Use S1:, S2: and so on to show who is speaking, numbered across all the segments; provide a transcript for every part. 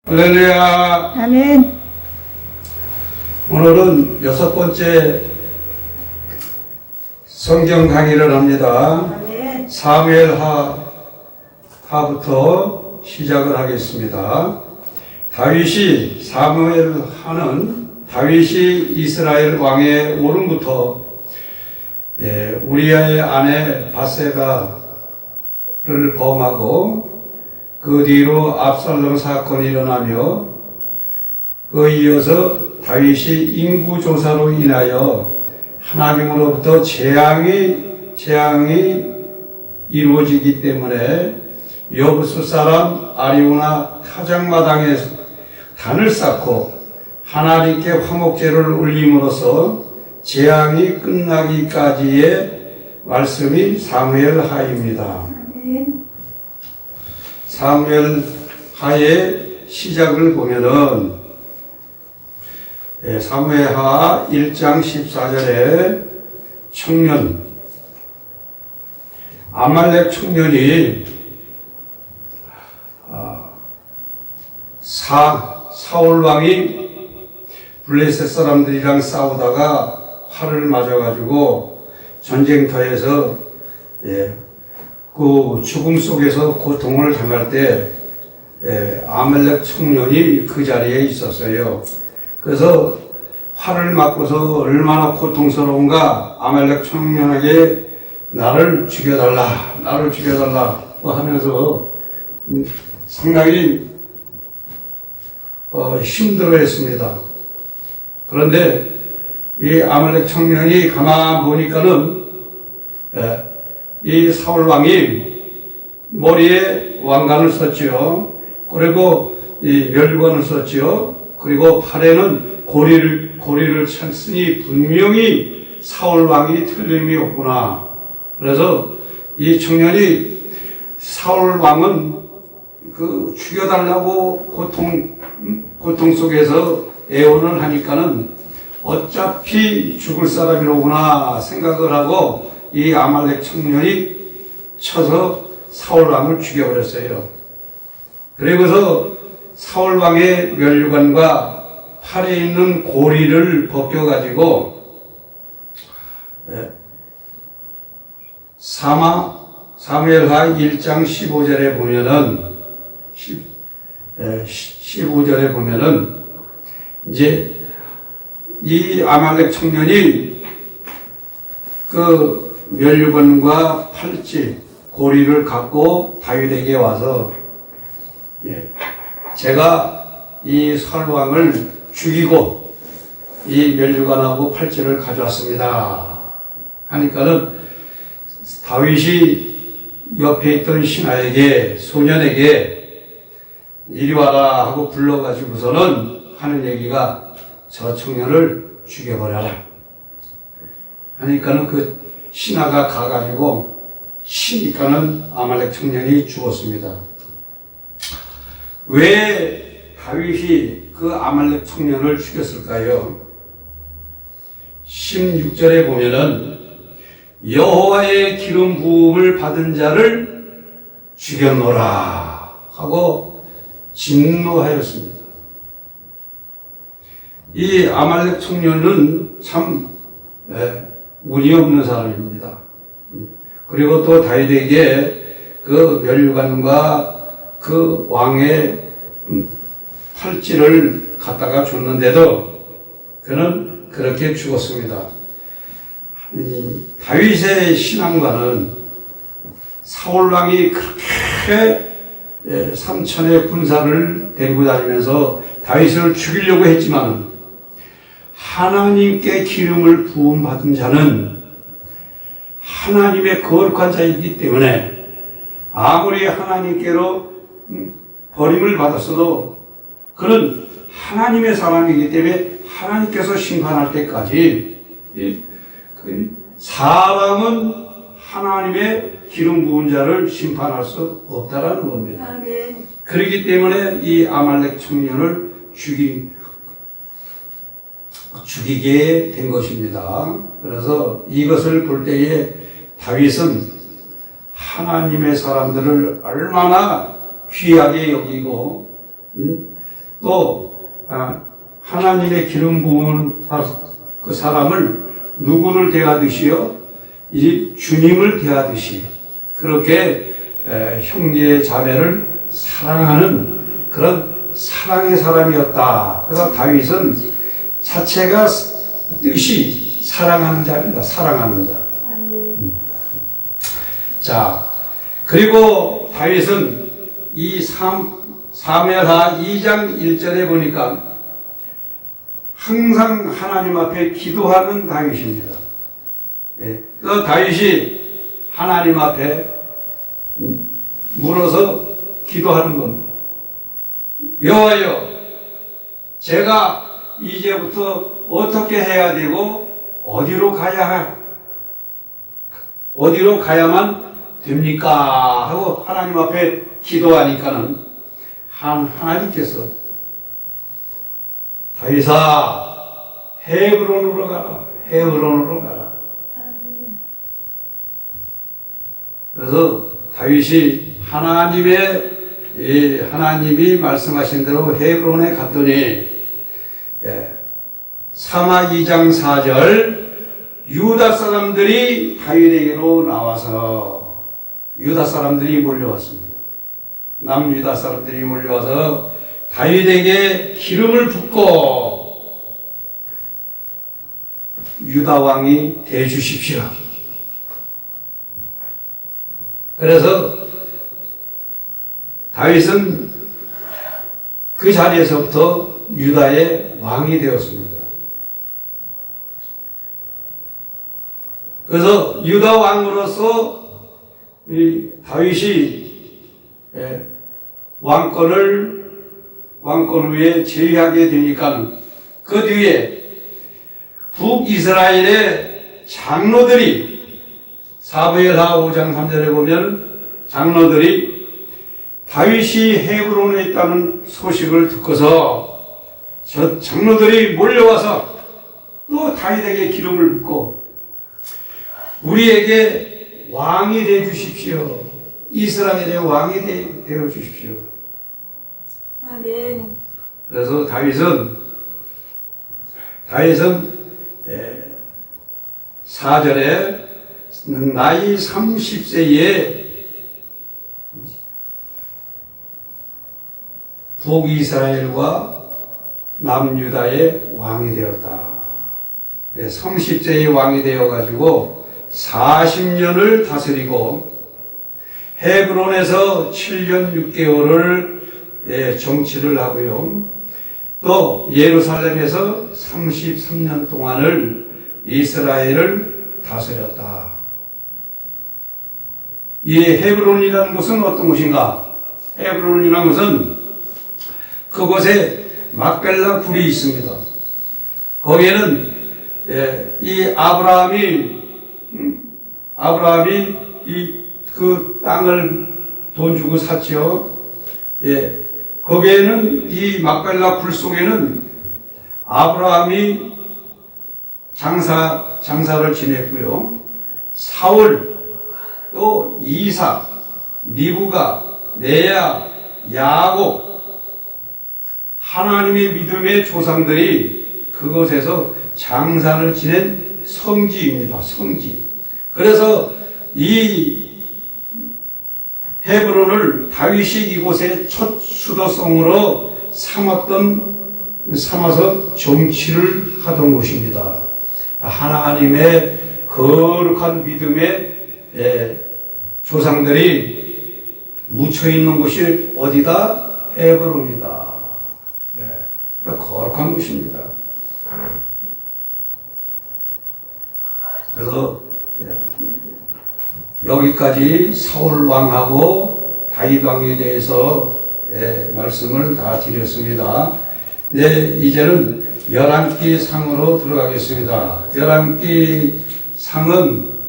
S1: 할렐루야.
S2: 아멘.
S1: 오늘은 6번째 성경 강의를 합니다.
S2: 아멘.
S1: 사무엘하부터 시작을 하겠습니다. 사무엘하는 다윗이 이스라엘 왕의 오름부터 우리아의 아내 바세바를 범하고 그 뒤로 압살롬 사건이 일어나며 그 이어서 다윗이 인구조사로 인하여 하나님으로부터 재앙이 이루어지기 때문에 여부수 사람 아리우나 타작마당에 단을 쌓고 하나님께 화목제를 올림으로써 재앙이 끝나기까지의 말씀이 사무엘하입니다. 사무엘하의 시작을 보면은 사무엘하 1장 14절에 청년 아말렉 청년이 사울 왕이 블레셋 사람들이랑 싸우다가 활을 맞아가지고 전쟁터에서 그 죽음 속에서 고통을 당할 때 아말렉 청년이 그 자리에 있었어요. 그래서 활을 맞고서 얼마나 고통스러운가 아말렉 청년에게 나를 죽여달라고 하면서 상당히 힘들어했습니다. 그런데 이 아말렉 청년이 가만 보니까는 이 사울 왕이 머리에 왕관을 썼지요. 그리고 이 멸관을 썼지요. 그리고 팔에는 고리를 찼으니 분명히 사울 왕이 틀림이 없구나. 그래서 이 청년이 사울 왕은 그 죽여달라고 고통 속에서 애원을 하니까는 어차피 죽을 사람이로구나 생각을 하고 이 아말렉 청년이 쳐서 사울 왕을 죽여버렸어요. 그리고서 사울 왕의 면류관과 팔에 있는 고리를 벗겨가지고 사무엘하 1장 15절에 보면은 이제 이 아말렉 청년이 그 면류관과 팔찌 고리를 갖고 다윗에게 와서 제가 이 사울 왕을 죽이고 이 면류관하고 팔찌를 가져왔습니다 하니까는 다윗이 옆에 있던 소년에게 이리 와라 하고 불러가지고서는 하는 얘기가 저 청년을 죽여버려라 하니까는 그 신하가 가가지고 치니까는 아말렉 청년이 죽었습니다. 왜 다윗이 그 아말렉 청년을 죽였을까요? 16절에 보면은 여호와의 기름 부음을 받은 자를 죽였노라 하고 진노하였습니다. 이 아말렉 청년은 참 운이 없는 사람입니다. 그리고 또 다윗에게 그 면류관과 그 왕의 팔찌를 갖다가 줬는데도 그는 그렇게 죽었습니다. 다윗의 신앙과는 사울 왕이 그렇게 삼천의 군사를 데리고 다니면서 다윗을 죽이려고 했지만 하나님께 기름을 부음받은 자는 하나님의 거룩한 자이기 때문에 아무리 하나님께로 버림을 받았어도 그는 하나님의 사람이기 때문에 하나님께서 심판할 때까지 사람은 하나님의 기름 부은 자를 심판할 수 없다라는 겁니다.
S2: 아멘.
S1: 그렇기 때문에 이 아말렉 청년을 죽이게 된 것입니다. 그래서 이것을 볼 때에 다윗은 하나님의 사람들을 얼마나 귀하게 여기고 또 하나님의 기름 부은 그 사람을 누구를 대하듯이요? 이 주님을 대하듯이 그렇게 형제 자매를 사랑하는 그런 사랑의 사람이었다. 그래서 다윗은 자체가 뜻이 사랑하는 자입니다. 사랑하는 자. 자, 그리고 다윗은 이 사무엘하 2장 1절에 보니까 항상 하나님 앞에 기도하는 다윗입니다. 예, 그 다윗이 하나님 앞에 물어서 기도하는 겁니다. 여호와여, 제가 이제부터 어떻게 해야 되고 어디로 가야만 됩니까? 하고 하나님 앞에 기도하니까는 하나님께서 다윗아, 헤브론으로 가라. 헤브론으로 가라. 그래서 다윗이 하나님이 말씀하신 대로 헤브론에 갔더니 사마 2장 4절 유다 사람들이 다윗에게로 나와서 유다 사람들이 몰려왔습니다. 남유다 사람들이 몰려와서 다윗에게 기름을 붓고 유다 왕이 되주십시오. 그래서 다윗은 그 자리에서부터 유다의 왕이 되었습니다. 그래서 유다 왕으로서 이 다윗이 왕권 위에 제위하게 되니까 그 뒤에 북이스라엘의 장로들이 사무엘하 5장 3절에 보면 장로들이 다윗이 헤브론에 있다는 소식을 듣고서 저 장로들이 몰려와서 또 다윗에게 기름을 붓고 우리에게 왕이 되어 주십시오. 이스라엘의 왕이 되어 주십시오.
S2: 아멘.
S1: 그래서 다윗은 4절에 나이 30세에 북이스라엘과 남유다의 왕이 되었다. 30세의 왕이 되어가지고 40년을 다스리고 헤브론에서 7년 6개월을 정치를 하고요. 또 예루살렘에서 33년 동안을 이스라엘을 다스렸다. 이 헤브론이라는 곳은 어떤 곳인가? 헤브론이라는 곳은 그곳에 막벨라 굴이 있습니다. 거기에는 이 아브라함이 그 땅을 돈 주고 샀죠. 거기에는 이 막벨라 굴 속에는 아브라함이 장사를 지냈고요. 사울, 또 이삭, 리브가, 레아, 야곱, 하나님의 믿음의 조상들이 그곳에서 장사를 지낸 성지입니다. 성지. 그래서 이 헤브론을 다윗이 이곳의 첫 수도성으로 삼아서 정치를 하던 곳입니다. 하나님의 거룩한 믿음의 조상들이 묻혀있는 곳이 어디다? 헤브론이다. 거룩한 곳입니다. 그래서 여기까지 사울 왕하고 다윗 왕에 대해서 말씀을 다 드렸습니다. 이제는 열왕기 상으로 들어가겠습니다. 열왕기 상은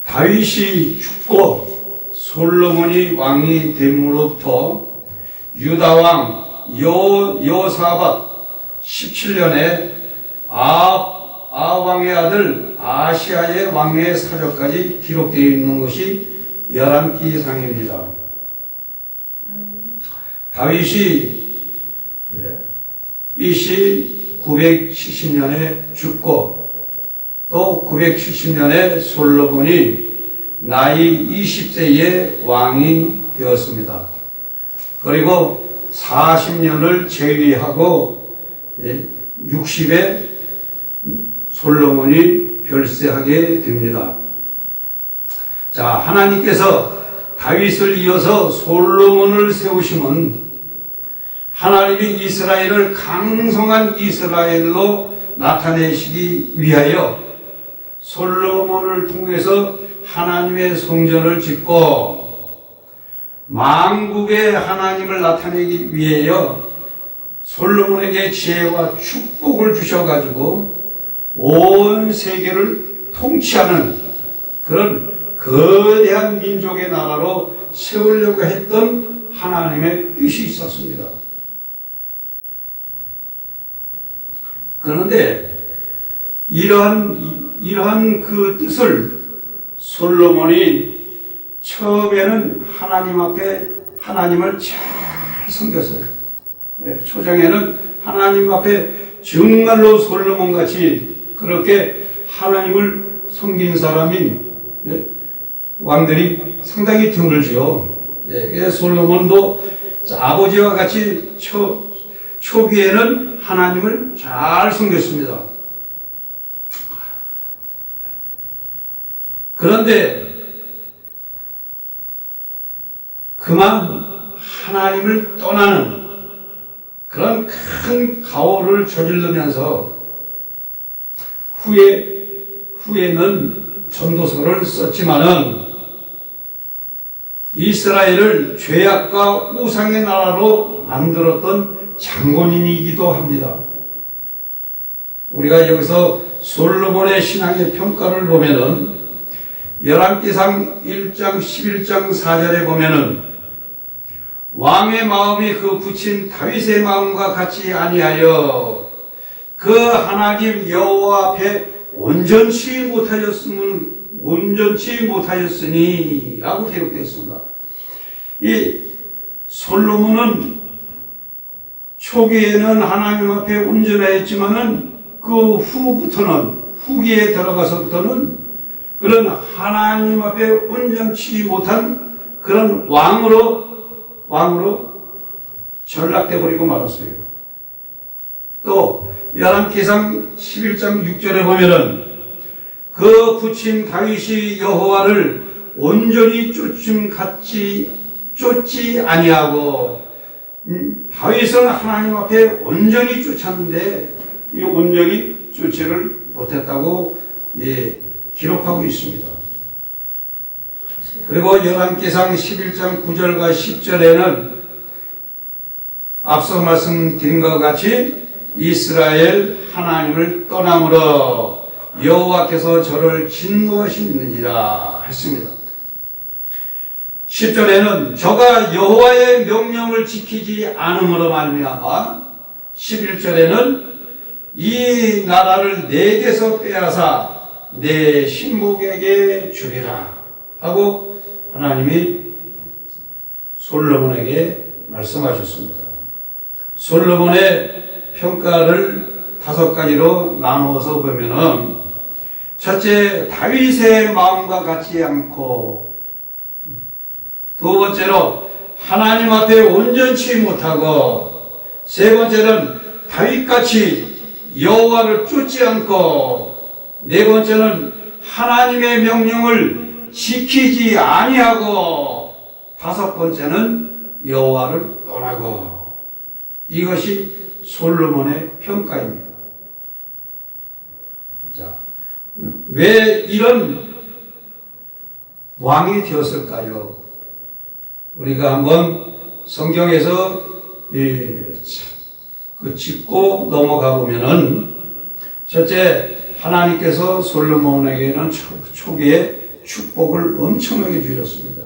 S1: 다윗이 죽고 솔로몬이 왕이 됨으로부터 유다 왕 여호사밧 17년에 아왕의 아들 아시아의 왕의 사적까지 기록되어 있는 것이 열왕기상입니다. 다윗이 BC 970년에 죽고 또 970년에 솔로몬이 나이 20세에 왕이 되었습니다. 그리고 40년을 제위하고 60에 솔로몬이 별세하게 됩니다. 자, 하나님께서 다윗을 이어서 솔로몬을 세우심은 하나님이 이스라엘을 강성한 이스라엘로 나타내시기 위하여 솔로몬을 통해서 하나님의 성전을 짓고 만국의 하나님을 나타내기 위하여 솔로몬에게 지혜와 축복을 주셔가지고 온 세계를 통치하는 그런 거대한 민족의 나라로 세우려고 했던 하나님의 뜻이 있었습니다. 그런데 이러한 그 뜻을 솔로몬이 처음에는 하나님 앞에 하나님을 잘 섬겼어요. 초장에는 하나님 앞에 정말로 솔로몬같이 그렇게 하나님을 섬긴 사람이 왕들이 상당히 드물지요. 솔로몬도 아버지와 같이 초기에는 하나님을 잘 섬겼습니다. 그런데 그만 하나님을 떠나는 그런 큰 가오를 저지르면서 후에는 전도서를 썼지만은 이스라엘을 죄악과 우상의 나라로 만들었던 장본인이기도 합니다. 우리가 여기서 솔로몬의 신앙의 평가를 보면은 열왕기상 1장 11장 4절에 보면은 왕의 마음이 그 부친 다윗의 마음과 같이 아니하여 그 하나님 여호와 앞에 온전치 못하였으니 라고 기록되었습니다. 이 솔로몬은 초기에는 하나님 앞에 온전하였지만은 그 후기에 들어가서부터는 그런 하나님 앞에 온전치 못한 그런 왕으로 전락돼 버리고 말았어요. 또 열왕기상 11장 6절에 보면은 그 부친 다윗이 여호와를 온전히 쫓지 아니하고 다윗은 하나님 앞에 온전히 쫓았는데 이 온전히 쫓지를 못했다고 기록하고 있습니다. 그리고 열왕기상 11장 9절과 10절에는 앞서 말씀드린 것 같이 이스라엘 하나님을 떠남으로 여호와께서 저를 진노하시느니라 했습니다. 10절에는 저가 여호와의 명령을 지키지 않음으로 말미암아 11절에는 이 나라를 내게서 빼앗아 내 신복에게 주리라 하고 하나님이 솔로몬에게 말씀하셨습니다. 솔로몬의 평가를 5가지로 나누어서 보면은 첫째, 다윗의 마음과 같지 않고, 두 번째로 하나님 앞에 온전치 못하고, 세 번째는 다윗같이 여호와를 쫓지 않고, 네 번째는 하나님의 명령을 지키지 아니하고, 다섯 번째는 여호와를 떠나고. 이것이 솔로몬의 평가입니다. 자, 왜 이런 왕이 되었을까요? 우리가 한번 성경에서 짚고 넘어가 보면은, 첫째, 하나님께서 솔로몬에게는 초기에 축복을 엄청나게 주셨습니다.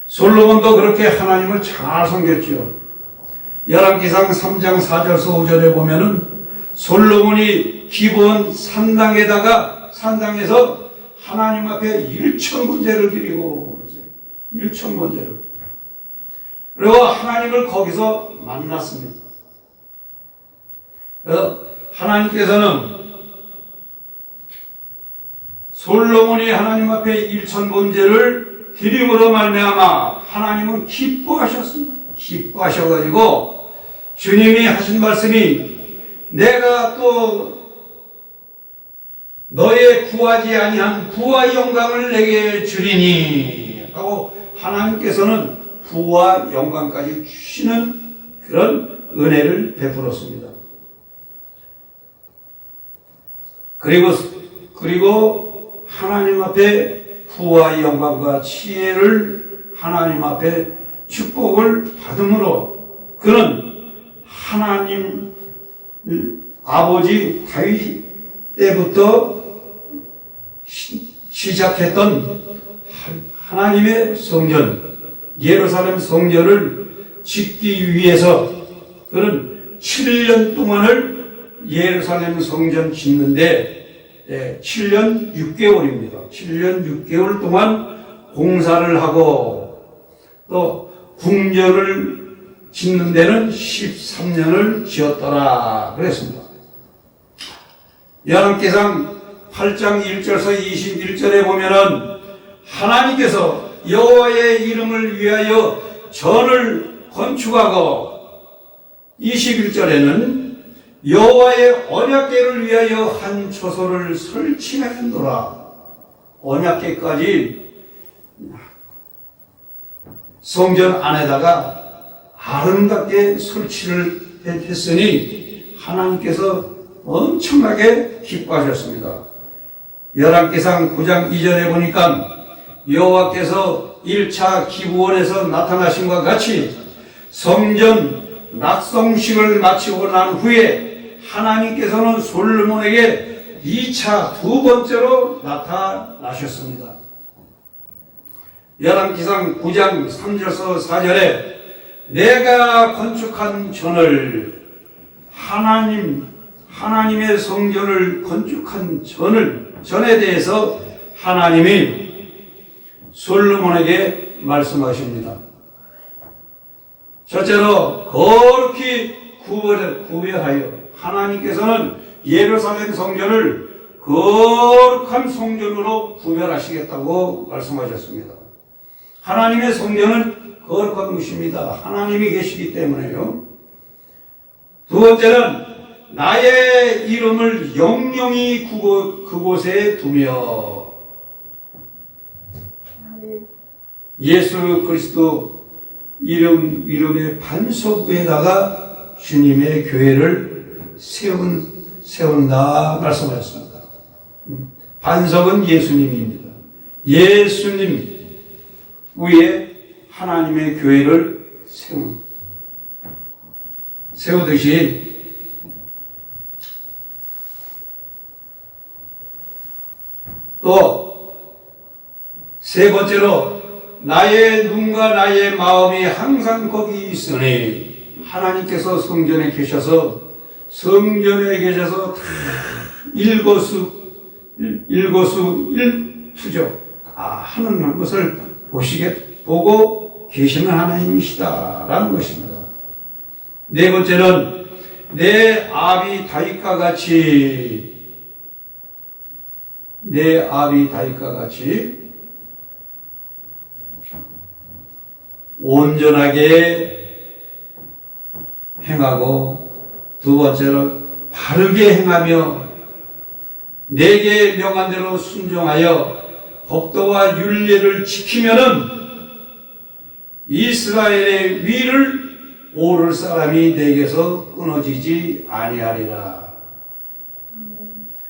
S1: 솔로몬도 그렇게 하나님을 잘 섬겼죠. 열왕기상 3장 4절서 5절에 보면은 솔로몬이 기브온 산당에서 하나님 앞에 1,000번제를 드리고 1,000번제를. 그리고 하나님을 거기서 만났습니다. 하나님께서는 솔로몬이 하나님 앞에 일천번제를 드림으로 말미암아 하나님은 기뻐하셨습니다. 기뻐하셔가지고 주님이 하신 말씀이 내가 또 너의 구하지 아니한 부와 영광을 내게 주리니 하고 하나님께서는 부와 영광까지 주시는 그런 은혜를 베풀었습니다. 그리고 하나님 앞에 부와 영광과 지혜를 하나님 앞에 축복을 받음으로 그는 하나님 아버지 다윗 때부터 시작했던 하나님의 성전 예루살렘 성전을 짓기 위해서 그는 7년 동안을 예루살렘 성전 짓는데 7년 6개월입니다. 7년 6개월 동안 공사를 하고 또 궁전을 짓는 데는 13년을 지었더라 그랬습니다. 열왕기상 8장 1절에서 21절에 보면은 하나님께서 여호와의 이름을 위하여 전을 건축하고 21절에는 여호와의 언약궤를 위하여 한 초소를 설치하였노라. 언약궤까지 성전 안에다가 아름답게 설치를 했으니 하나님께서 엄청나게 기뻐하셨습니다. 열왕기상 9장 2절에 보니까 여호와께서 1차 기브온에서 나타나신과 같이 성전 낙성식을 마치고 난 후에 하나님께서는 솔로몬에게 2차 두 번째로 나타나셨습니다. 열왕기상 9장 3절에서 4절에 내가 건축한 전을 하나님의 성전을 건축한 전에 대해서 하나님이 솔로몬에게 말씀하십니다. 첫째로 거룩히 구별하여 하나님께서는 예루살렘 성전을 거룩한 성전으로 구별하시겠다고 말씀하셨습니다. 하나님의 성전은 거룩한 것입니다. 하나님이 계시기 때문에요. 두 번째는 나의 이름을 영영히 그곳에 두며 예수 그리스도 이름의 반석 위에다가 주님의 교회를 세운다 말씀하셨습니다. 반석은 예수님입니다. 예수님 위에 하나님의 교회를 세우듯이 또 세 번째로 나의 눈과 나의 마음이 항상 거기 있으니 하나님께서 성전에 계셔서 다 일거수일투족 다 하는 것을 보고 계시는 하나님이시다라는 것입니다. 네 번째는 내 아비 다윗과 같이 온전하게 행하고 두 번째로 바르게 행하며 내게 명한 대로 순종하여 법도와 율례를 지키면은 이스라엘의 위를 오를 사람이 내게서 끊어지지 아니하리라.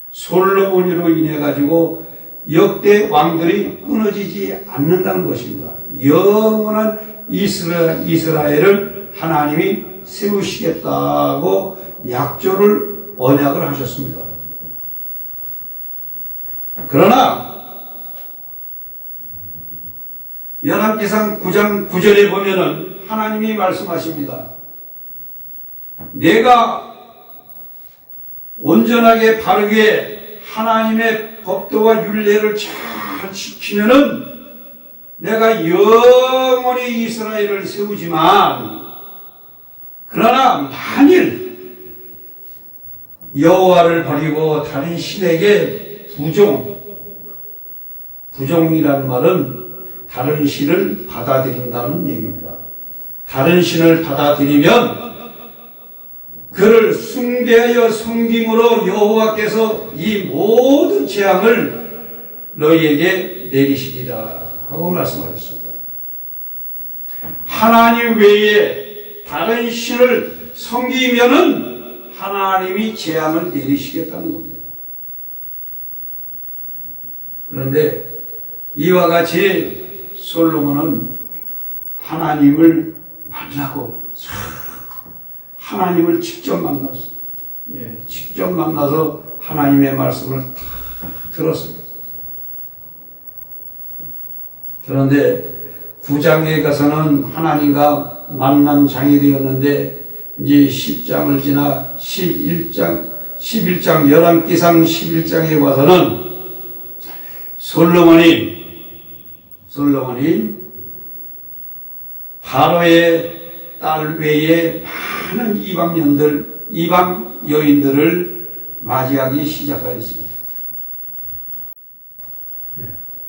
S1: 솔로몬으로 인해 가지고 역대 왕들이 끊어지지 않는다는 것입니다. 영원한 이스라엘을 하나님이 세우시겠다고 언약을 하셨습니다. 그러나 열왕기상 9장 9절에 보면은 하나님이 말씀하십니다. 내가 온전하게 바르게 하나님의 법도와 율례를 잘 지키면은 내가 영원히 이스라엘을 세우지만 그러나 만일 여호와를 버리고 다른 신에게 부종이라는 말은 다른 신을 받아들인다는 얘기입니다. 다른 신을 받아들이면 그를 숭배하여 섬김으로 여호와께서 이 모든 재앙을 너희에게 내리시리라 하고 말씀하셨습니다. 하나님 외에 다른 신을 섬기면은 하나님이 재앙을 내리시겠다는 겁니다. 그런데 이와 같이 솔로몬은 하나님을 만나고 하나님을 직접 만났어요. 직접 만나서 하나님의 말씀을 다 들었어요. 그런데 9장에 가서는 하나님과 만난 장이 되었는데 이제 10장을 지나 11장 열왕기상 11장에 와서는 솔로몬이 바로의 딸 외에 많은 이방 여인들을 맞이하기 시작하였습니다.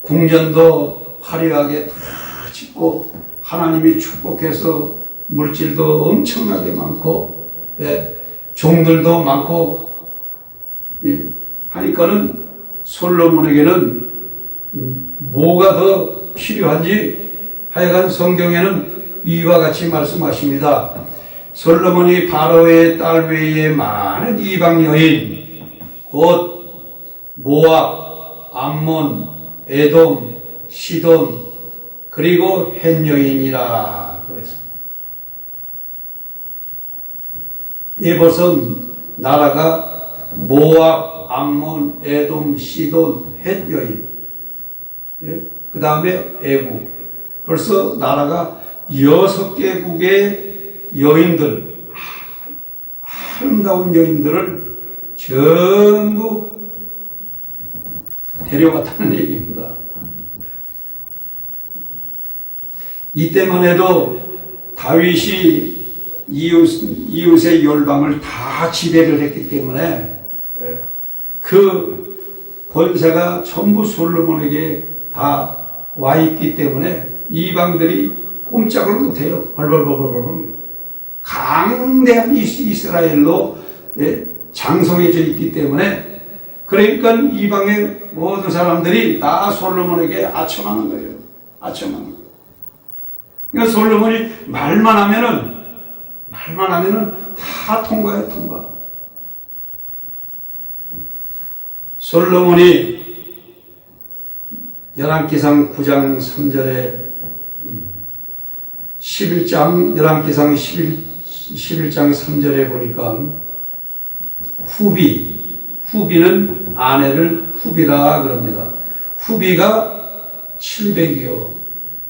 S1: 궁전도 화려하게 다 짓고 하나님이 축복해서 물질도 엄청나게 많고 종들도 많고 하니까는 솔로몬에게는 뭐가 더 필요한지 하여간 성경에는 이와 같이 말씀하십니다. 솔로몬이 바로의 딸 외에 많은 이방 여인 곧 모압, 암몬, 에돔, 시돈 그리고 헷 여인이라 그랬습니다. 벌써 나라가 모압, 암몬, 에돔, 시돈, 헷 여인 그 다음에 애국 벌써 나라가 6개국의 여인들 아름다운 여인들을 전부 데려갔다는 얘기입니다. 이때만 해도 다윗이 이웃의 열방을 다 지배를 했기 때문에 그 권세가 전부 솔로몬에게 다 와 있기 때문에 이방들이 꼼짝을 못해요. 벌벌벌벌벌 강대한 이스라엘로 장성해져 있기 때문에 그러니까 이방의 모든 사람들이 다 솔로몬에게 아첨하는 거예요. 아첨하는 거예요. 그러니까 솔로몬이 말만 하면은 다 통과해요. 통과. 솔로몬이 열왕기상 9장 3절에 11장 3절에 보니까 후비는 아내를 후비라 그럽니다. 후비가 700이요.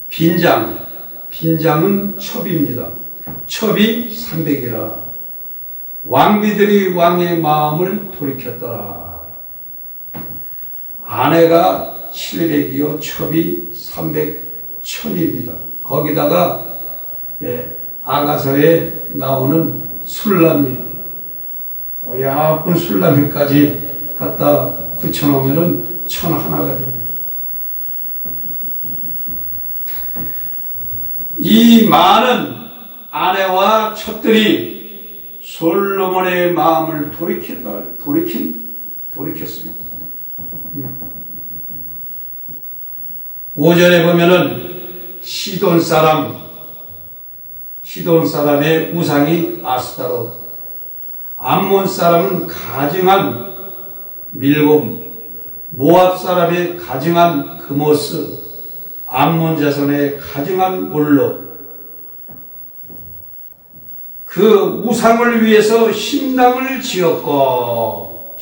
S1: 빈장은 첩입니다. 첩이 300이라. 왕비들이 왕의 마음을 돌이켰더라. 아내가 700이요, 첩이 1000입니다. 거기다가 아가서에 나오는 술람이 예쁜 술람이까지 갖다 붙여놓으면 1001가 됩니다. 이 많은 아내와 첩들이 솔로몬의 마음을 돌이켰습니다. 5절에 보면은 시돈 사람의 우상이 아스타롯, 암몬 사람은 가증한 밀곰, 모압 사람의 가증한 그모스, 암몬 자손의 가증한 몰로, 그 우상을 위해서 신당을 지었고,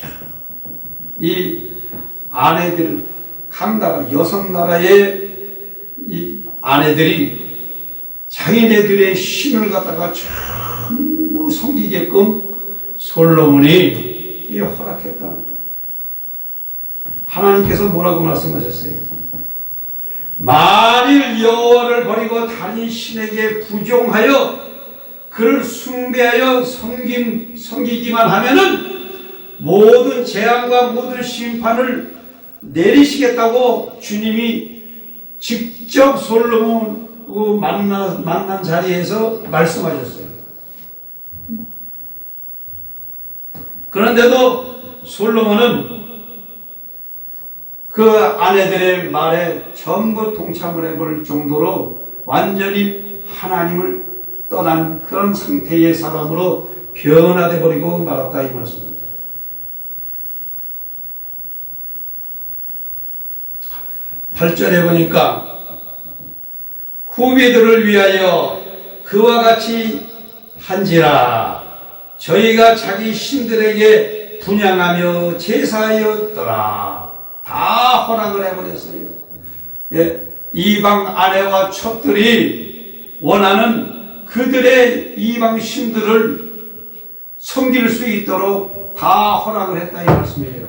S1: 이 아내들, 각 나라, 여성 나라의 이 아내들이 자기네들의 신을 갖다가 전부 섬기게끔 솔로몬이 허락했다. 하나님께서 뭐라고 말씀하셨어요? 만일 여호와를 버리고 다른 신에게 부종하여 그를 숭배하여 섬기기만 하면은 모든 재앙과 모든 심판을 내리시겠다고 주님이 직접 솔로몬 만난 자리에서 말씀하셨어요. 그런데도 솔로몬은 그 아내들의 말에 전부 동참을 해볼 정도로 완전히 하나님을 떠난 그런 상태의 사람으로 변화돼 버리고 말았다 이 말씀입니다. 8절에 보니까 후비들을 위하여 그와 같이 한지라 저희가 자기 신들에게 분향하며 제사하였더라. 다 허락을 해버렸어요. 예, 이방 아내와 첩들이 원하는 그들의 이방 신들을 섬길 수 있도록 다 허락을 했다 이 말씀이에요.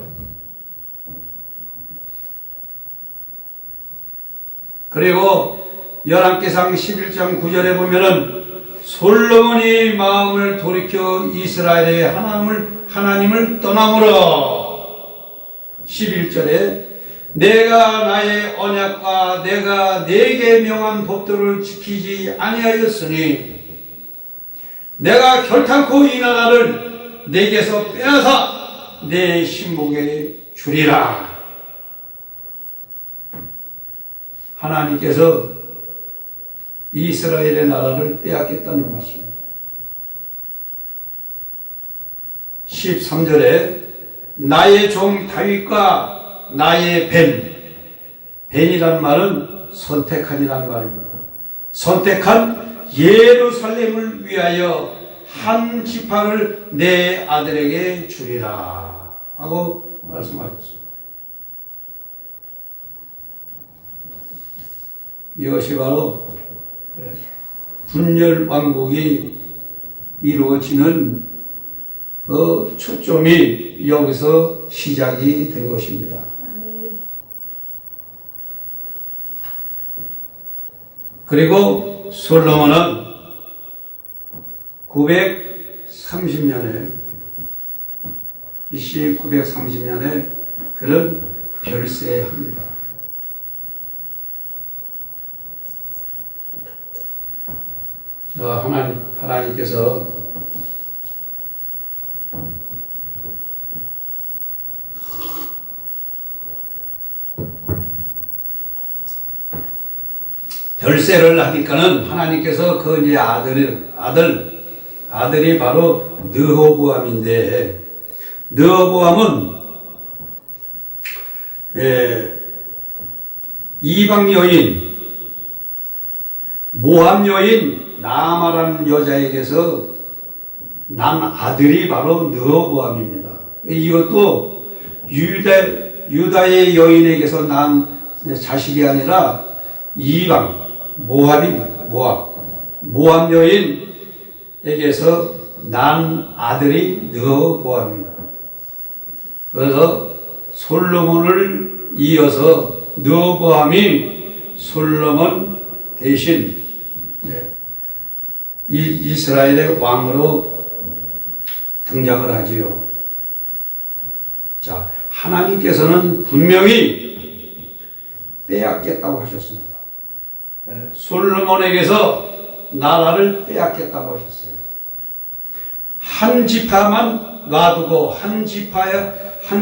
S1: 그리고 열왕기상 11장 9절에 보면은 솔로몬이 마음을 돌이켜 이스라엘의 하나님을 떠나므로 11절에 내가 나의 언약과 내가 내게 명한 법도를 지키지 아니하였으니 내가 결탄코 이 나라를 내게서 빼앗아 내 신복에 주리라. 하나님께서 이스라엘의 나라를 빼앗겠다는 말씀입니다. 13절에 나의 종 다윗과 나의 벤이란 말은 선택한이라는 말입니다. 선택한 예루살렘을 위하여 한 지파를 내 아들에게 주리라 하고 말씀하셨습니다. 이것이 바로 분열 왕국이 이루어지는 그 초점이 여기서 시작이 된 것입니다. 그리고 솔로몬은 930년에 BC 930년에 그를 별세합니다. 하나님께서 별세를 하니까는 하나님께서 그 이제 아들이 바로 르호보암인데, 르호보암은 이방 여인, 모함 여인 나아마라는 여자에게서 난 아들이 바로 르호보암입니다. 이것도 유다의 여인에게서 난 자식이 아니라 이방 모함 여인에게서 난 아들이 르호보암입니다. 그래서 솔로몬을 이어서 르호보암이 솔로몬 대신 이스라엘의 왕으로 등장을 하지요. 자, 하나님께서는 분명히 빼앗겠다고 하셨습니다. 솔로몬에게서 나라를 빼앗겠다고 하셨어요. 한 지파만 놔두고 한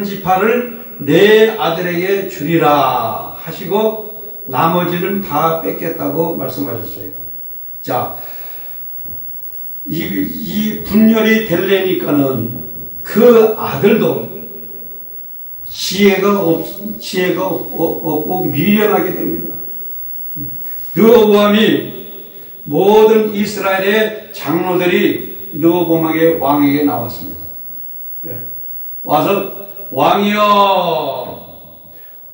S1: 지파를 내 아들에게 주리라 하시고 나머지는 다 뺏겠다고 말씀하셨어요. 자, 이 분열이 되려니까는 그 아들도 지혜가 없고 미련하게 됩니다. 르호보암이 모든 이스라엘의 장로들이 르호보암에게 왕에게 나왔습니다. 와서 왕이여,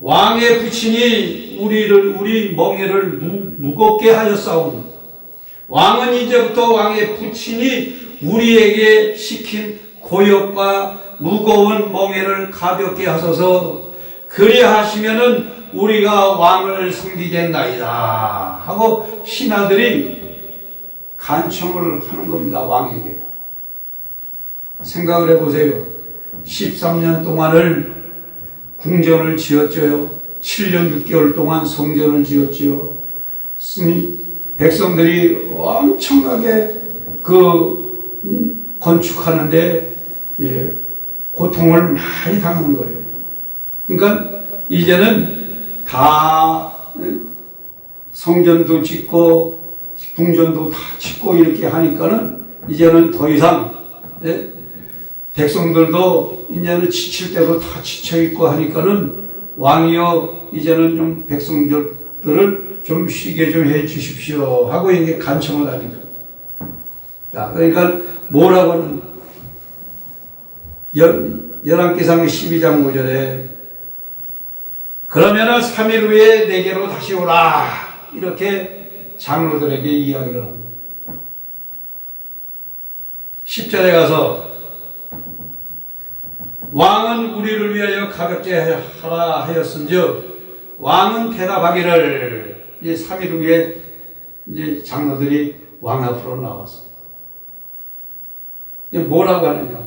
S1: 왕의 부친이 우리 멍에를 무겁게 하였사오니 왕은 이제부터 왕의 부친이 우리에게 시킨 고역과 무거운 멍에를 가볍게 하소서. 그리하시면은 우리가 왕을 섬기겠나이다 하고 신하들이 간청을 하는 겁니다. 왕에게. 생각을 해보세요. 13년 동안을 궁전을 지었죠. 7년 6개월 동안 성전을 지었죠. 백성들이 엄청나게 건축하는데 고통을 많이 당하는 거예요. 그러니까 이제는 다 성전도 짓고 궁전도 다 짓고 이렇게 하니까는 이제는 더 이상 백성들도 이제는 지칠 대로 다 지쳐 있고 하니까는 왕이여 이제는 좀 백성들을 좀 쉬게 좀 해 주십시오 하고 이게 간청을 하니까. 자, 그러니까 뭐라고 하는 열왕기상 12장 5절에 그러면은 3일 후에 내게로 다시 오라 이렇게 장로들에게 이야기를 합니다. 10절에 가서 왕은 우리를 위하여 가볍게 하라 하였은즉 왕은 대답하기를 이제 3일 후에 이제 장로들이 왕 앞으로 나왔어요. 이제 뭐라고 하느냐?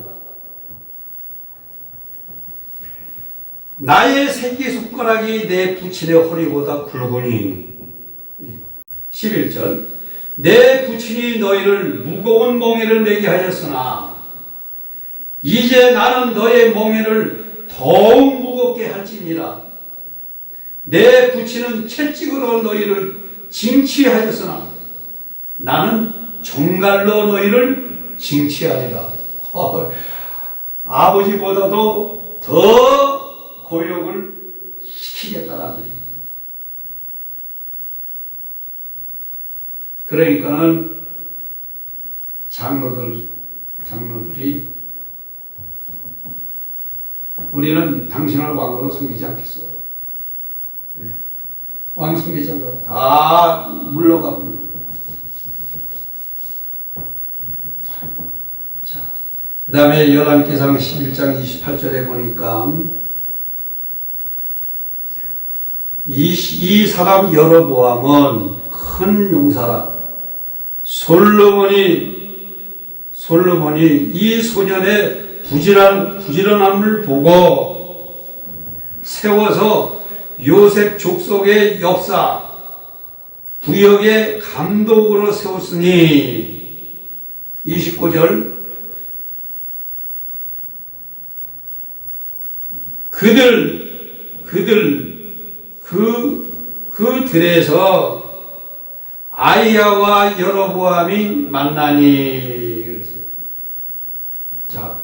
S1: 나의 새끼손가락이 내 부친의 허리보다 굵으니 11절 내 부친이 너희를 무거운 멍에를 매게 하였으나 이제 나는 너의 멍에를 더욱 무겁게 할지니라. 내 부친은 채찍으로 너희를 징치하였으나 나는 정갈로 너희를 징치하리라. 아버지보다도 더 고역을 시키겠다라는 얘기예요. 그러니까는 장로들이 우리는 당신을 왕으로 섬기지 않겠어. 네. 왕 섬기지 않고 다 물러가 버리는 거예요. 자, 그 다음에 열왕기상 11장 28절에 보니까 이 사람 여로보암은 큰 용사라. 솔로몬이 이 소년의 부지런함을 보고 세워서 요셉 족속의 역사, 부역의 감독으로 세웠으니 29절 그 들에서 아이야와 여로보암이 만나니 그랬어요. 자,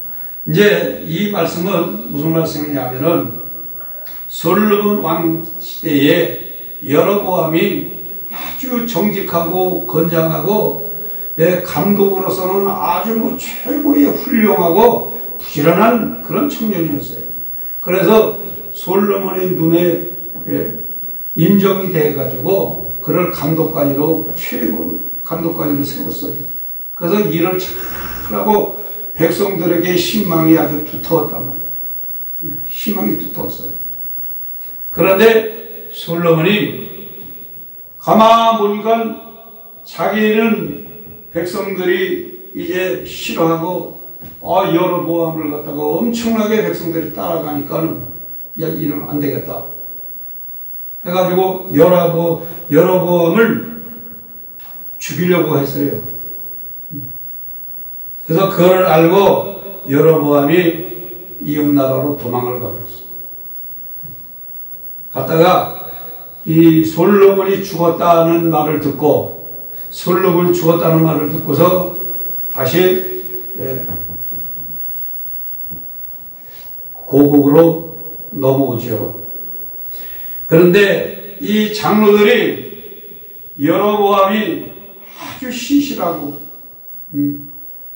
S1: 이제 이 말씀은 무슨 말씀이냐면은 솔로몬 왕 시대에 여로보암이 아주 정직하고 건장하고 감독으로서는 아주 최고의 훌륭하고 부지런한 그런 청년이었어요. 그래서 솔로몬의 눈에 인정이 돼가지고 그를 최고 감독관으로 세웠어요. 그래서 일을 잘하고 백성들에게 신망이 아주 두터웠단 말이에요. 신망이 두터웠어요. 그런데 솔로몬이 가만 보니까 자기는 백성들이 이제 싫어하고 여로보암을 갖다가 엄청나게 백성들이 따라가니까는 야 이놈 안 되겠다 해가지고 여로보암을 죽이려고 했어요. 그래서 그걸 알고 여로보암이 이웃나라로 도망을 가버렸어요. 갔다가 이 솔로몬이 죽었다는 말을 듣고 솔로몬이 죽었다는 말을 듣고서 다시 고국으로 넘어오죠. 그런데 이 장로들이 여로보암이 아주 신실하고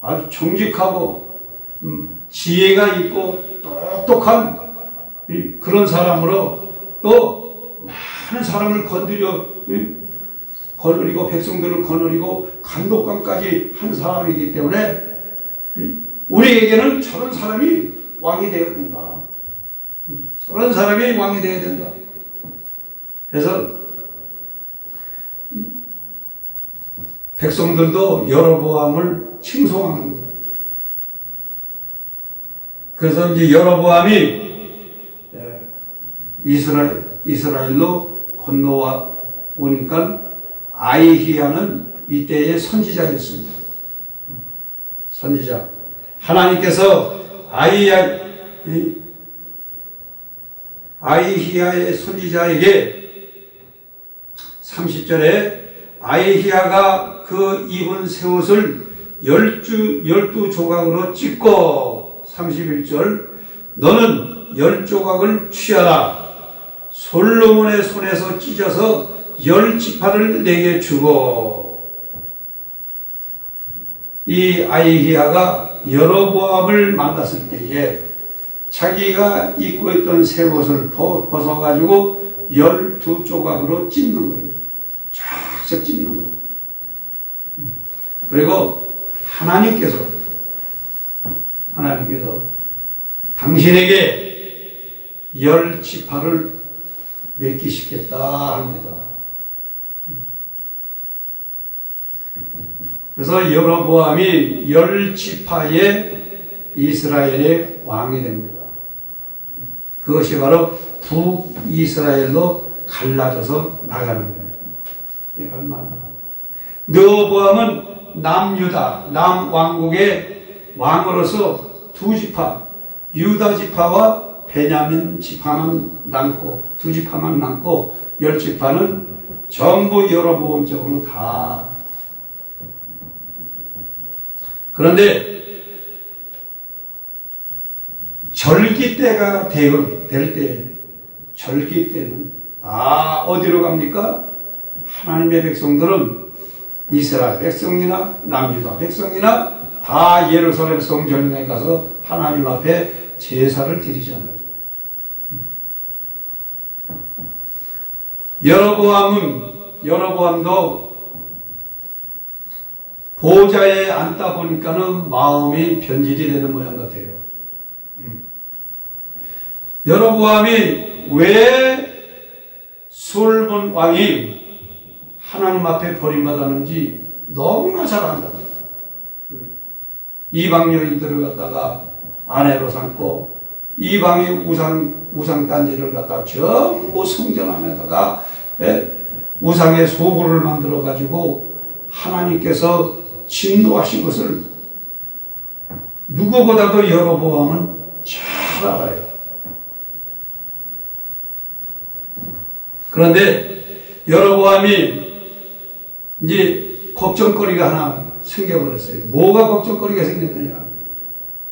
S1: 아주 정직하고 지혜가 있고 똑똑한 그런 사람으로 또 많은 사람을 거느리고 백성들을 거느리고 감독관까지 한 사람이기 때문에 우리에게는 저런 사람이 왕이 되어야 된다. 저런 사람이 왕이 되어야 된다. 그래서 백성들도 여로보암을 칭송하는 거예요. 그래서 이제 여로보암이 이스라엘로 건너와 오니까 아이히야는 이때의 선지자였습니다. 선지자. 하나님께서 아이히야의 선지자에게 30절에 아이히야가 그 입은 새 옷을 12조각으로 찢고 31절 너는 10조각을 취하라. 솔로몬의 손에서 찢어서 10지파를 내게 주고. 이 아이히야가 여로보암을 만났을 때에 자기가 입고 있던 새 옷을 벗어가지고 12조각으로 찢는 거예요. 쫙쫙 찢는 거예요. 그리고 하나님께서 당신에게 10지파를 맺기시겠다 합니다. 그래서 여로보암이 10지파의 이스라엘의 왕이 됩니다. 그것이 바로 북이스라엘로 갈라져서 나가는 거예요. 르호보암은 남유다, 남왕국의 왕으로서 2지파, 유다 지파와 베냐민 지파만 남고 2지파만 남고 10지파는 전부 여로보암 쪽으로 다. 그런데 절기 때가 될 때, 절기 때는 다 어디로 갑니까? 하나님의 백성들은 이스라엘 백성이나 남유다 백성이나 다 예루살렘 성전에 가서 하나님 앞에 제사를 드리잖아요. 여로보암도 보좌에 앉다 보니까는 마음이 변질이 되는 모양 같아요. 여로보암이 왜 솔몬 왕이 하나님 앞에 버림받았는지 너무나 잘 안다. 이방 여인들을 갖다가 아내로 삼고 이방의 우상 단지를 갖다가 전부 성전 안에다가 우상의 소굴을 만들어 가지고 하나님께서 진노하신 것을 누구보다도 여로보암은 잘 알아요. 그런데 여로보암이 이제 걱정거리가 하나 생겨버렸어요. 뭐가 걱정거리가 생겼느냐.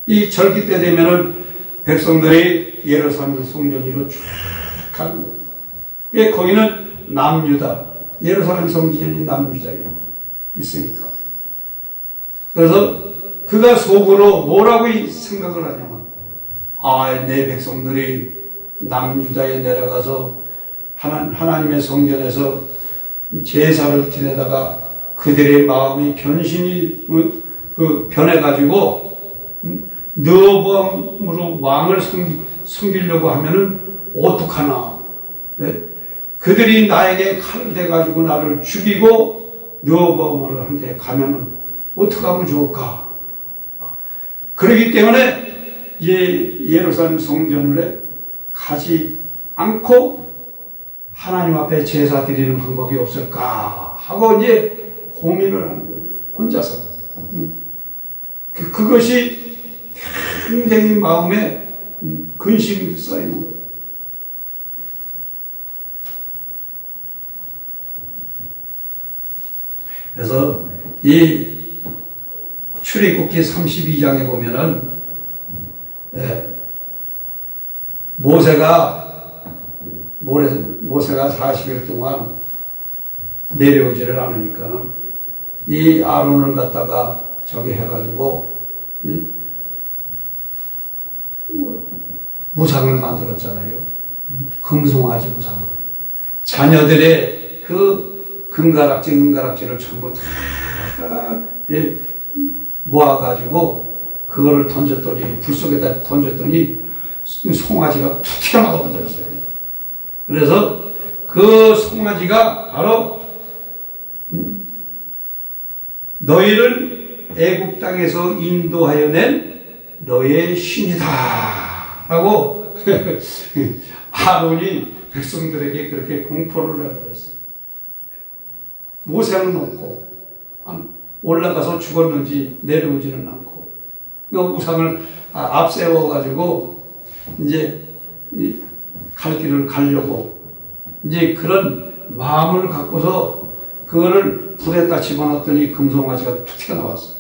S1: 이 절기 때 되면은 백성들이 예루살렘 성전으로 쫙 가는 거예요. 거기는 남유다, 예루살렘 성전이 남유다에 있으니까. 그래서 그가 속으로 뭐라고 생각을 하냐면, 내 백성들이 남유다에 내려가서 하나님의 성전에서 제사를 지내다가 그들의 마음이 변해가지고 르호보암으로 왕을 섬기려고 하면은 어떡하나. 그들이 나에게 칼을 대가지고 나를 죽이고 르호보암으로 한테 가면은 어떻게 하면 좋을까. 그렇기 때문에 예루살렘 성전을 가지 않고 하나님 앞에 제사 드리는 방법이 없을까 하고 이제 고민을 하는 거예요. 혼자서. 그것이 굉장히 마음에 근심이 쌓이는 거예요. 그래서 이 출애굽기 32장에 보면은 모세가 40일 동안 내려오지를 않으니까는 이 아론을 갖다가 저기 해가지고 무상을 만들었잖아요. 금송아지 무상을. 자녀들의 그 금가락지를 전부 다 모아가지고 그거를 던졌더니, 불 속에다 던졌더니 송아지가 툭 튀어나와 버렸어요. 그래서 그 송아지가 바로 너희를 애굽 땅에서 인도하여 낸 너의 신이다 하고 아론이 백성들에게 그렇게 공포를 해버렸어요. 모세는 없고 올라가서 죽었는지 내려오지는 않고 우상을 앞세워가지고 이제 갈 길을 가려고 이제 그런 마음을 갖고서 그거를 불에다 집어넣었더니 금송아지가 툭 튀어나왔어요.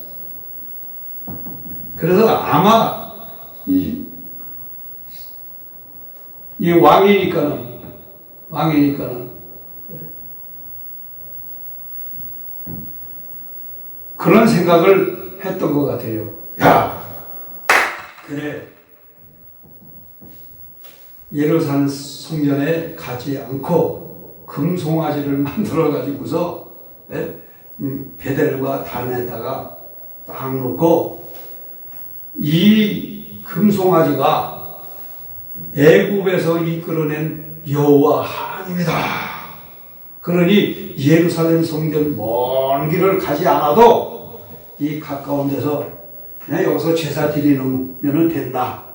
S1: 그래서 아마 이 왕이니까는 그런 생각을 했던 것 같아요. 야, 그래. 예루살렘 성전에 가지 않고 금송아지를 만들어 가지고서 베델과 단에다가 딱 놓고 이 금송아지가 애굽에서 이끌어낸 여호와 하나님이다. 그러니 예루살렘 성전 먼 길을 가지 않아도 이 가까운 데서 그냥 여기서 제사 드리면 된다.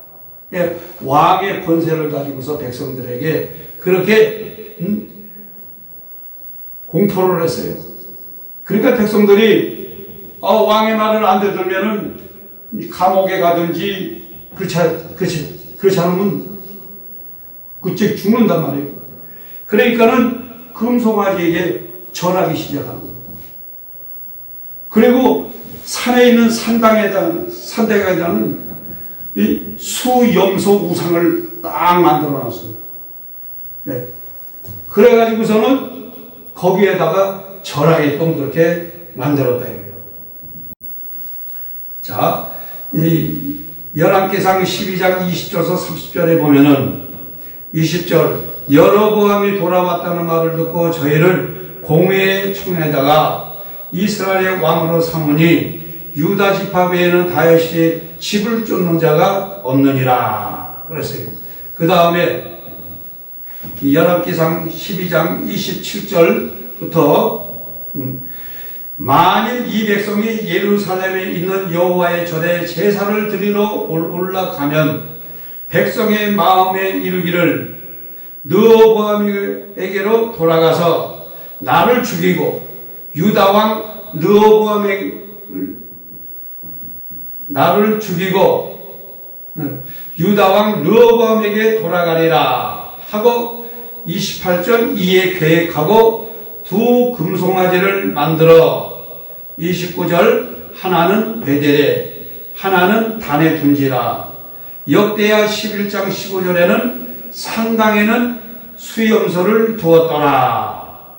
S1: 왕의 권세를 가지고서 백성들에게 그렇게 공포를 했어요. 그러니까 백성들이 왕의 말을 안 듣으면은 감옥에 가든지 그렇지 않으면 그쪽 죽는단 말이에요. 그러니까는 금송아지에게 절하기 시작한 거예요. 그리고 산에 있는 산대에다는 이 수염소 우상을 딱 만들어 놨어요. 네. 그래가지고서는 거기에다가 절하게끔 그렇게 만들었다 이거예요. 자, 이 열왕기상 12장 20절에서 30절에 보면은 20절 여로보암이 돌아왔다는 말을 듣고 저희를 공회의 총에다가 이스라엘의 왕으로 삼으니 유다 지파 외에는 다윗이 집을 쫓는 자가 없느니라 그랬어요. 그 다음에 열왕기상 12장 27절부터 만일 이 백성이 예루살렘에 있는 여호와의 절에 제사를 드리러 올라가면 백성의 마음에 이르기를 르호보암에게로 돌아가서 나를 죽이고 유다 왕 르호보암에게 나를 죽이고 유다 왕 르호보암에게 돌아가리라 하고 28절 이에 계획하고 두 금송아지를 만들어 29절 하나는 베델에 하나는 단에 둔지라. 역대하 11장 15절에는 상당에는 수염소를 두었더라.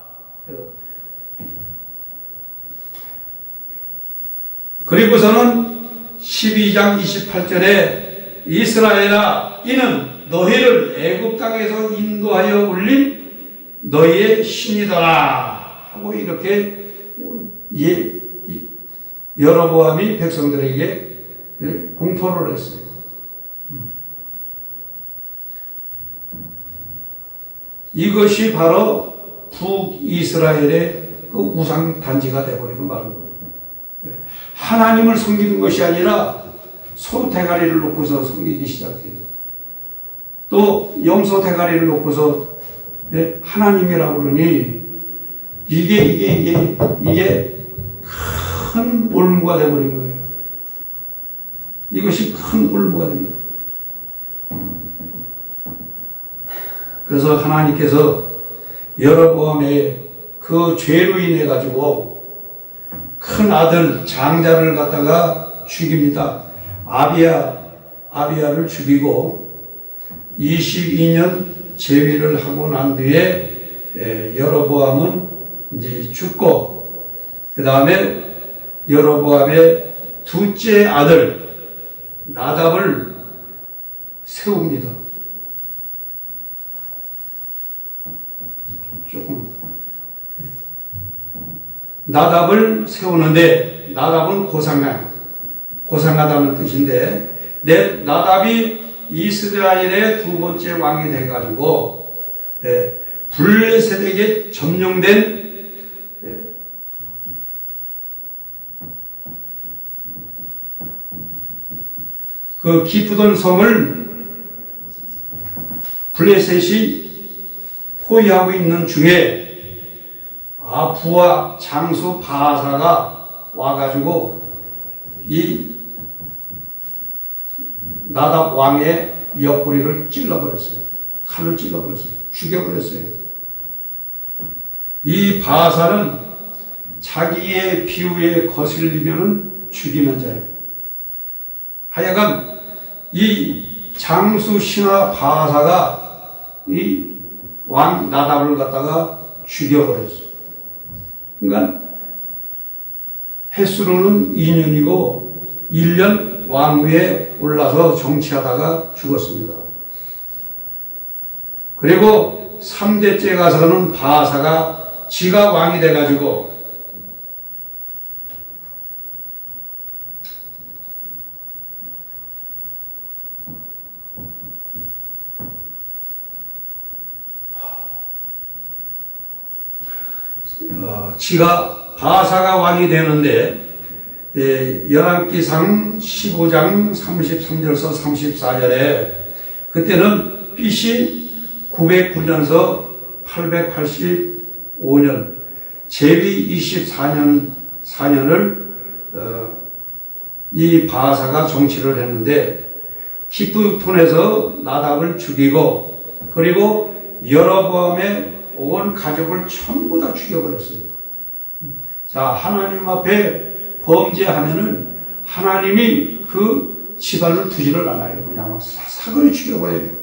S1: 그리고서는 12장 28절에 이스라엘아 이는 너희를 애굽 땅에서 인도하여 올린 너희의 신이더라 하고 이렇게 여로보암이 백성들에게 공포를 했어요. 이것이 바로 북이스라엘의 그 우상 단지가 되어버리고 마는 거예요. 하나님을 섬기는 것이 아니라 소 대가리를 놓고서 섬기기 시작해요. 또 염소 대가리를 놓고서 하나님이라고 그러니 이게 큰 올무가 되어버린 거예요. 이것이 큰 올무가 된 거예요. 그래서 하나님께서 여로보암의 그 죄로 인해 가지고 큰 아들 장자를 갖다가 죽입니다. 아비야를 죽이고 22년 재위를 하고 난 뒤에 여로보암은 이제 죽고 그 다음에 여로보암의 둘째 아들 나답을 세웁니다. 조금 나답을 세우는데 나답은 고상하다는 뜻인데 나답이 이스라엘의 두 번째 왕이 돼가지고 블레셋에게 점령된 그 기프돈 성을 블레셋이 포위하고 있는 중에 부하 장수 바하사가 와가지고 이 나답 왕의 옆구리를 찔러버렸어요. 칼로 찔러버렸어요. 죽여버렸어요. 이 바하사는 자기의 비유에 거슬리면 죽이는 자예요. 하여간 이 장수 신하 바하사가 이 왕 나답을 갖다가 죽여버렸어요. 그러니까 횟수로는 2년이고 1년 왕위에 올라서 정치하다가 죽었습니다. 그리고 3대째 가서는 바하사가 지가 왕이 돼가지고 바하사가 왕이 되는데 열왕기상 15장 33절서 34절에 그때는 BC 909년서 885년 제위 24년을 이 바하사가 정치를 했는데 기프톤에서 나답을 죽이고 그리고 여로보암의 온 가족을 전부 다 죽여버렸어요. 자, 하나님 앞에 범죄하면은 하나님이 그 집안을 두지를 않아요. 그냥 사거리 죽여버려요.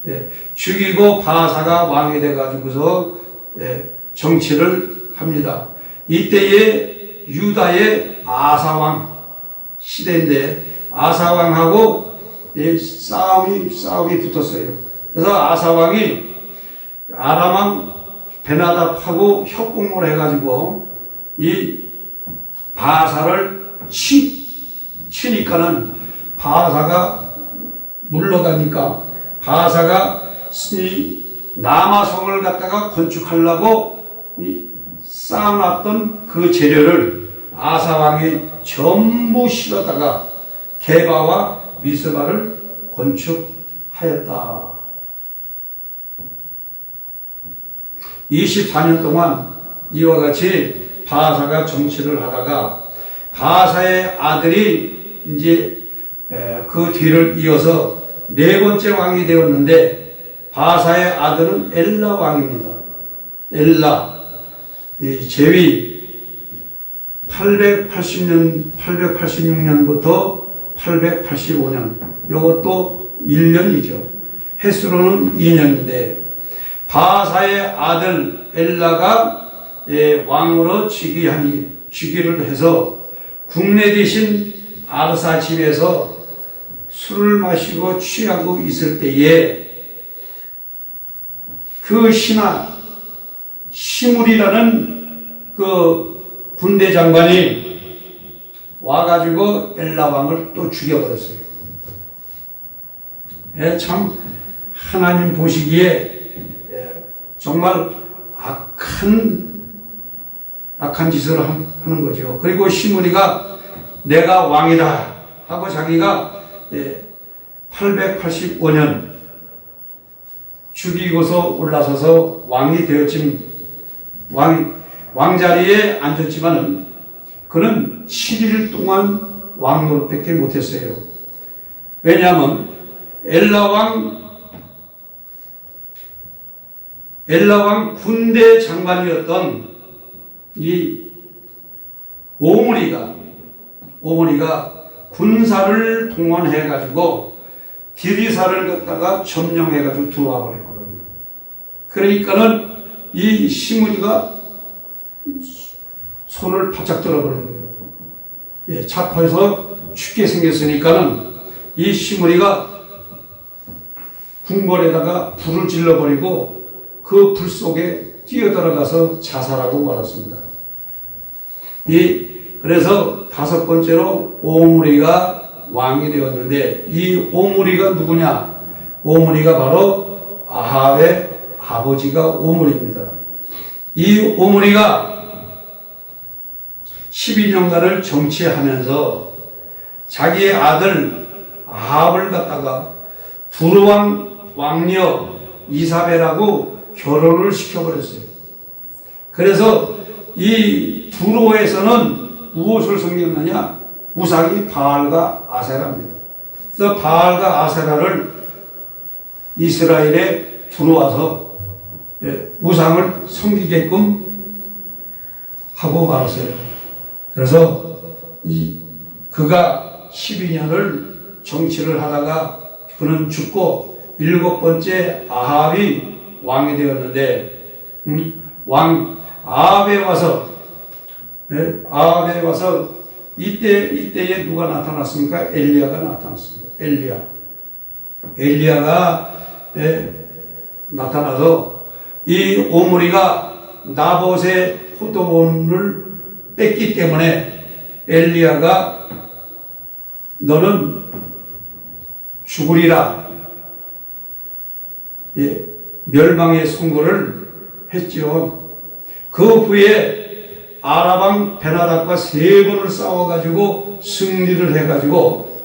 S1: 예, 죽이고 바하사가 왕이 돼가지고서 정치를 합니다. 이때에 유다의 아사왕 시대인데 아사왕하고 싸움이 붙었어요. 그래서 아사왕이 아람왕 베나답하고 협공을 해가지고 이 바하사를 치니까는 바하사가 물러가니까 바하사가 남아성을 갖다가 건축하려고 쌓아놨던 그 재료를 아사왕이 전부 실어다가 게바와 미스바를 건축하였다. 24년 동안 이와 같이 바하사가 정치를 하다가 바하사의 아들이 이제 그 뒤를 이어서 네 번째 왕이 되었는데 바하사의 아들은 엘라 왕입니다. 엘라 제위 886년부터 885년 이것도 1년이죠. 횟수로는 2년인데 바하사의 아들 엘라가 왕으로 즉위를 해서 국내 대신 아르사 집에서 술을 마시고 취하고 있을 때에 그 신하 시므리라는 그 군대 장관이 와가지고 엘라 왕을 또 죽여버렸어요. 참 하나님 보시기에 정말 악한 짓을 하는 거죠. 그리고 시므리가 내가 왕이다 하고 자기가 885년 죽이고서 올라서서 왕이 되었지만 왕자리에 앉았지만은 그는 7일 동안 왕 노릇밖에 못했어요. 왜냐하면 엘라왕 군대 장관이었던 이 오므리가 군사를 동원해가지고 디리사를 갖다가 점령해가지고 들어와 버렸거든요. 그러니까는 이 시므리가 손을 바짝 들어버린 거예요. 자빠서 죽게 생겼으니까는 이 시므리가 궁궐에다가 불을 질러버리고 그 불 속에 뛰어들어가서 자살하고 말았습니다. 그래서 다섯 번째로 오므리가 왕이 되었는데 이 오므리가 누구냐? 오므리가 바로 아합의 아버지가 오므리입니다. 이 오므리가 12년간을 정치하면서 자기의 아들 아합을 갖다가 두로왕 왕녀 이사벨하고 결혼을 시켜버렸어요. 그래서 이 두로에서는 무엇을 섬겼느냐? 우상이 바알과 아세라입니다. 그래서 바알과 아세라를 이스라엘에 들어와서 우상을 섬기게끔 하고 말았어요. 그래서 그가 12년을 정치를 하다가 그는 죽고 7번째 아합이 왕이 되었는데 아합에 와서 이때에 누가 나타났습니까? 엘리야가 나타났습니다. 엘리야가 나타나서 이 오므리가 나봇의 포도원을 뺐기 때문에 엘리야가 너는 죽으리라 멸망의 선고를 했지요. 그 후에 아람왕 베나닥과 3번을 싸워가지고 승리를 해가지고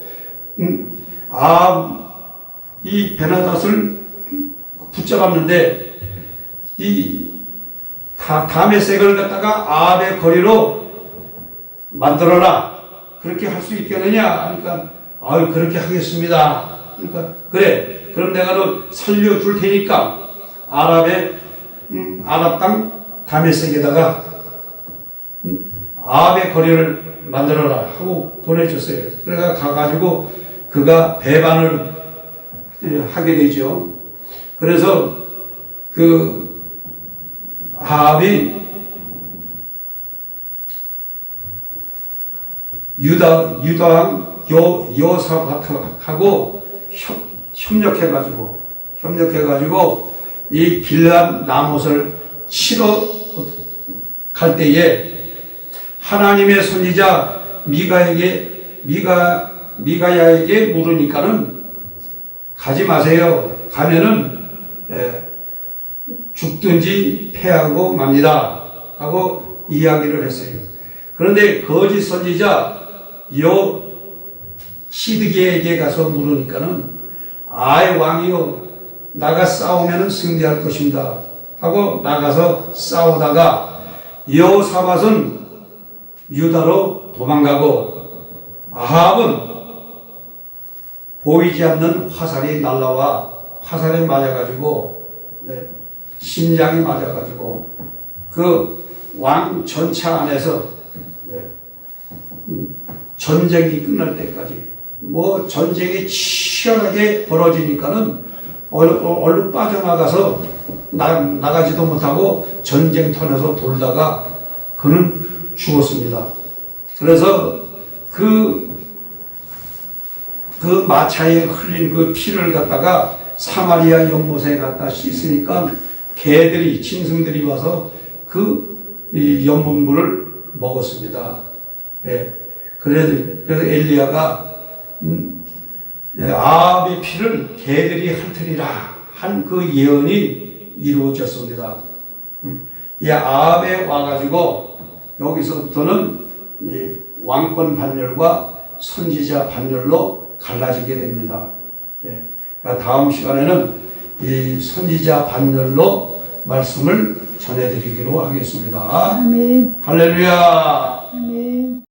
S1: 이 베나닷을 붙잡았는데 이 다메섹을 갖다가 아합의 거리로 만들어라. 그렇게 할 수 있겠느냐? 그러니까 그렇게 하겠습니다. 그러니까 그래. 그럼 내가 너 살려줄 테니까 아랍 땅 다메섹에다가 아합의 거리를 만들어라 하고 보내줬어요. 그래가 가가지고 그가 배반을 하게 되죠. 그래서 그 아합이 유다왕 여사밧하고 협력해가지고 이 길르앗 나못을 치러 갈 때에 하나님의 선지자 미가야에게 물으니까는 가지 마세요. 가면은 죽든지 패하고 맙니다. 하고 이야기를 했어요. 그런데 거짓 선지자 시드기에게 가서 물으니까는 왕이요 나가 싸우면 승리할 것입니다 하고 나가서 싸우다가 여호사밧은 유다로 도망가고 아합은 보이지 않는 화살이 날라와 화살에 맞아가지고 심장이 맞아가지고 그 왕 전차 안에서 전쟁이 끝날 때까지 전쟁이 치열하게 벌어지니까는 얼른 빠져나가서 나가지도 못하고 전쟁터에서 돌다가 그는 죽었습니다. 그래서 그 마차에 흘린 그 피를 갖다가 사마리아 연못에 갖다 씻으니까 개들이 짐승들이 와서 그 연못물을 먹었습니다. 그래서 엘리야가 아합의 피를 개들이 핥으리라 한 그 예언이 이루어졌습니다. 이 아합에 와가지고 여기서부터는 왕권 반열과 선지자 반열로 갈라지게 됩니다. 다음 시간에는 이 선지자 반열로 말씀을 전해드리기로 하겠습니다.
S2: 아멘.
S1: 할렐루야.